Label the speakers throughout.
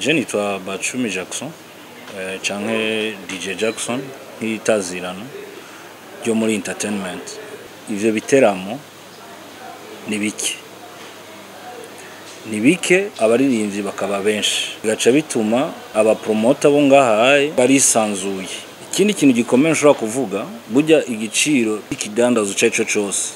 Speaker 1: Je nitwa Bacumi Jackson canke DJ Jackson nk'itazirano ryo muri entertainment. Ivyo biteramo ni bike abaririmbyi bakaba benshi, bigaca bituma abapromota bo ngahaye barisanzuye. Ikindi kintu gikomeye nshobora kuvuga, burya igiciro ikidandazo cyaco cyose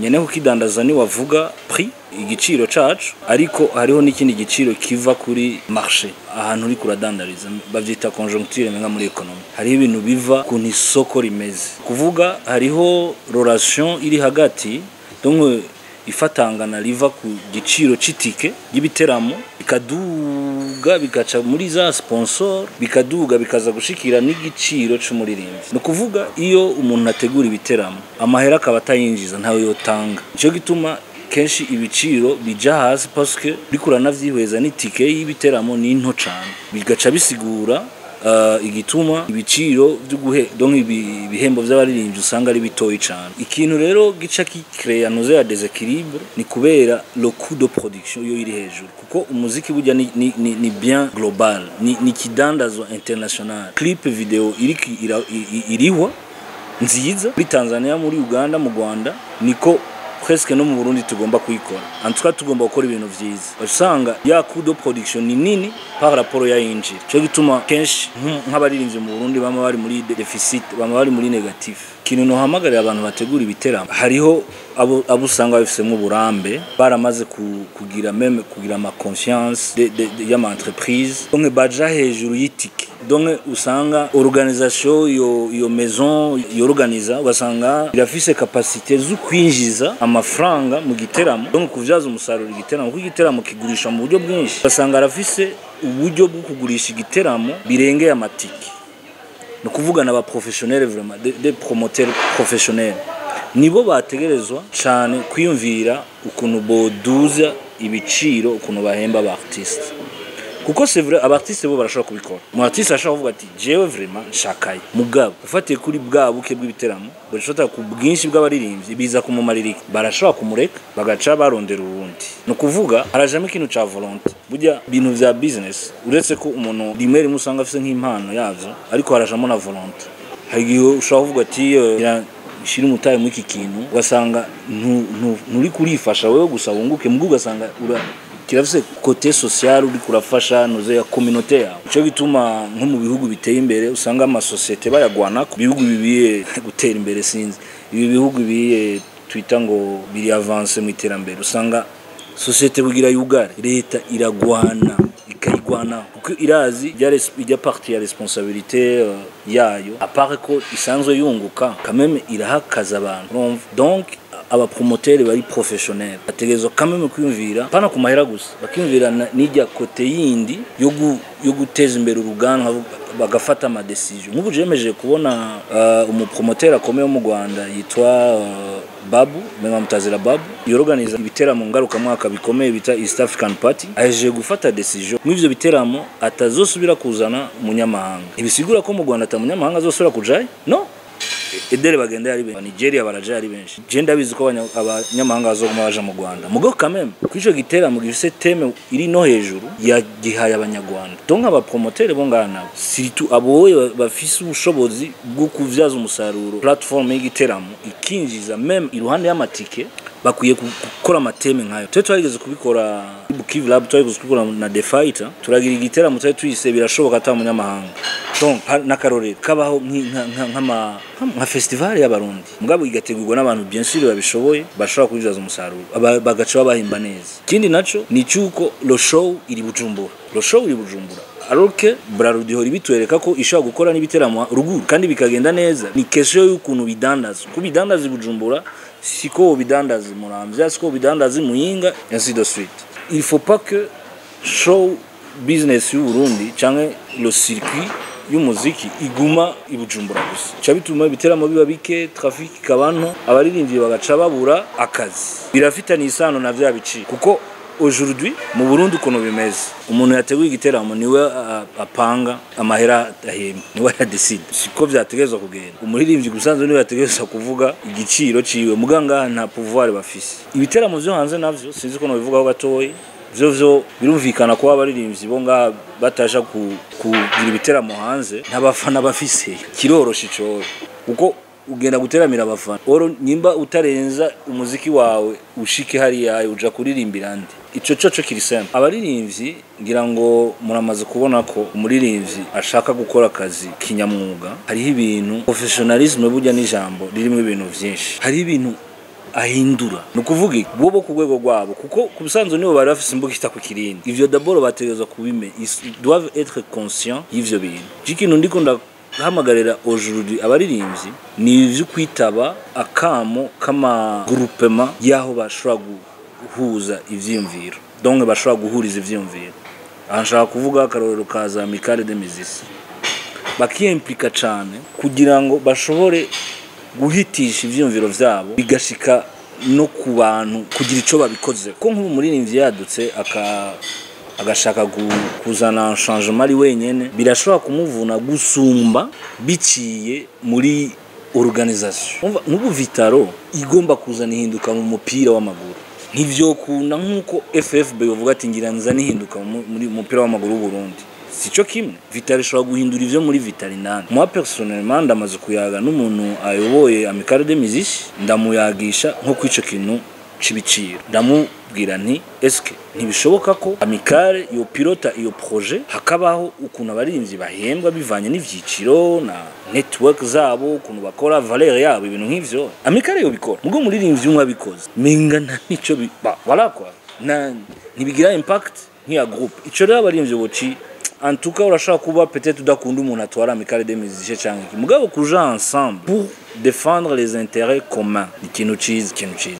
Speaker 1: nyene kukidandaza ni wavuga prix igiciro cacu, ariko hariho n'ikindi giciro kiva kuri marché ahantu uri kuradandariza, bavyita conjoncture menga muri economy. Hariho ibintu biva ku isoko rimeze, kuvuga hariho relation iri hagati, donc ifatangana riva ku giciro c'itike y'ibiteramo bikaduga bikaca muri za sponsor, bikaduga bikaza gushikira n'igiciro c'umuririmbyi. No kuvuga iyo umuntu ategura ibiteramo amahera akaba atayinjiza ntawe yotanga, cyo gituma kenshi ibiciro bija hasi parce que bikurana vyihweza n'itike y'ibiteramo ni nto cyane, bigaca bisigura igituma ibiciro byo donc ibihembo by'abaririmbyi usanga ari bitoyi cyane. Ikintu rero gica kicrea noze ya déséquilibre ni kubera le coût de production yo iri hejuru, kuko umuziki burya ni bien global, ni kidandazo international. Clip video iriho nziza muri Tanzania, muri Uganda, mu Rwanda, niko presque no mu Burundi tugomba kuyikora. En tout cas tugomba gukora ibintu vyiza. Usanga ya coût de production ni nini par rapport ya yinjira. Cyo gituma kenshi nk'abaririmbyi mu Burundi bama bari muri deficit, bama bari muri negatif. Kintu no hamagarira abantu bategura ibiteramo, hariho abo usanga bafisemo uburambe, baramaze kugira ama confiance ya ma entreprise, donc baja hejuru y'itike. Donc usanga organisation yo maison yorganiza, ugasanga irafise capacité zo kwinjiza amafaranga mu giteramo, donc kuvyaza umusaruro igiteramo, kuko igiteramo kigurisha mu buryo bwinshi, ugasanga arafise uburyo bwo kugurisha igiteramo birengeye amatike. No kuvugana aba professionnels, vraiment des promoteurs professionnels, nibo bategerezwa cyane kwiyumvira ukuntu boduza ibiciro, ukuntu bahemba aba artistes. Kuko c'est vrai abartiste bo barashobora kubikora. Mu artiste ashaka kuvuga ati jewe vraiment nshakaye mugabo ufatiye kuri bwa buke bw'ibiteramo, bashota ku bwinshi bw'abaririmbyi biza kumumaririka, barashobora kumureka bagaca barondera ubundi. No kuvuga harajamo ikintu ca volonté. Burya bintu vya business uretse ko umuntu rimwe musanga afise nk'impano yavyo, ariko harajamo na volonté. Hagiye ushaka kuvuga ati shira umutaye mu iki kintu, ugasanga nturi kurifasha wewe gusa wunguke, mugu ugasanga kirafise côté social uri kurafasha noze ya communauté yawe. Cyo gituma nko mu bihugu biteye imbere usanga ama société bayagwana ku bihugu bibiye gutera imbere, sinzi ibi bihugu bibiye twita ngo biri avance mu iterambere, usanga société bugira yugare, leta iragwana ikayigwana kuko irazi ijya partie ya responsabilité yayo, apart ko isanzwe yunguka quand même irahakaza abantu. Donc aba promoteurs bari professionnels bategerezo quand même kwiyumvira pana ku mahera gusa, bakiyumvira n'ijya côté yindi yo guteza imbere uruganda, bagafata ama decision. Nk'ubu jemeje kubona umupromoteur akomeye mu Rwanda yitwa Babu, mema mutazira Babu, yorganiza ibiteramo ngaruka mwaka bikomeye bita East African Party, aje gufata decision mw'ivyo biteramo atazosubira kuzana umunyamahanga. Ibisigura ko mu Rwanda atamunyamahanga azosubira kujaye? No. Edere bagenda ari benshi, Nigeria baraje ari benshi. Je ndabizi ko abanyamahanga bazoguma baje mu Rwanda. Mugo quand même kwico giteramo gifise teme iri no hejuru ya gihaye abanyarwanda. Donc aba promoteurs bo ngana surtout abo bafise ubushobozi bwo kuvyaza umusaruro, platform y'igiteramo ikinjiza même iruhande y'amatike, bakwiye gukora amateme nkayo. Twe twageze kubikora Bukivu Lab, twageze kubikora na The Fighter, turagira igiteramo twa tuyise birashoboka atamunyamahanga. Donc nakarore kabaho nka festival y'abarundi, mugabo igategurwa n'abantu bien sûr babishoboye, bashobora kubizaza umusaruro, bagaca bahimba neza. Kindi naco ni cyuko lo show iri Bujumbura, alors que Brarudi hori bitwereka ko ishaka gukora n'ibiteramo ruguru kandi bikagenda neza. Ni question y'ukuntu bidandaza, kubidandaza Bujumbura siko bidandaza Muramvya, siko bidandaza Muyinga, ainsi de suite. Il faut pas que show business y'u Burundi canke le circuit y'umuziki iguma ibujumbura gusa. Cha bituma ibiteramo biba bike, traffic kabantu, abaririmbyi bagaca babura akazi. Birafitanye isano na vya bici, kuko aujourd'hui mu Burundi kono bimeze, umuntu yateguye igiteramo niwe apanga amahera ahemba, niwe ya decide. Siko vyategezwa kugenda. Umuririmbyi gusanzwe niwe yategezwa kuvuga igiciro ciwe, muganga nta pouvoir bafise. Ibiteramo byo hanze navyo sinzi ko no bivugaho gatoyi, vyo birumvikana ko abaririmbyi bo nga bataja kugira ibiteramo hanze n'abafana bafise kiroroshe cyo kuko ugenda guteramira abafana oro nyimba utarenza umuziki wawe ushike hariya uja kuririmbira andi ico coco kiri simple abaririmbyi ngira ngo muramaze kubona ko umuririmbyi ashaka gukora akazi kinyamwuga hariho ibintu professionalism burya n'ijambo ririmo ibintu vyinshi hari ibintu ahindura nukuvuga bobo ku rwego rwabo kuko kubisanzwe nibo bari bafise imbuga itakukirindi ivyo d'abord bategezwa kubime ils doivent être conscients y'ivyo bintu ikintu ndiko ndahamagarira aujourd'hui abaririmbyi ni ivyo kwitaba akamo kama groupement yaho bashobora guhuza ivyiyumviro donc bashobora guhuriza ivyiyumviro anshaka kuvuga akarorero kaza Amicale des Musiciens bakiyimplika cyane kugira ngo bashobore guhitisha ivyumviro vyabo bigashika no ku bantu kugira ico babikoze ko nk'ubu muririmbyi yadutse agashaka kuzana changement ari wenyene birashobora kumuvuna gusumba biciye muri organisation n'ubu Vitaro igomba kuzana ihinduka mu mupira w'amaguru ntivyo kuna nkuko FFB bavuga ati ngira nzana ihinduka muri mupira w'amaguru w'u Burundi sico kimwe Vitali shobora guhindura ivyo muri Vitali nane moi personnellement ndamaze kuyaga n'umuntu ayoboye Amicale des Musiciens ndamuyagisha nko kwico kintu cibiciro ndamubwira nti eske ntibishoboka ko Amicale yo pilota iyo projet hakabaho ukuntu abaririmbyi bahembwa bivanye n'ivyiciro na network zabo ukuntu bakora valeur yabo ibintu nk'ivyo Amicale yo bikora mugo muririmbyi umwe abikoze menga nta nico voilà quoi na ntibigira impact nk'iya groupe ico rero abaririmbyi boci en tout cas urashaka kuba peut-être udakunda umuntu atwara Amicale des Musiciens cyangwa mugabo kuja ensemble pour défendre les intérêts communs ikintu ciza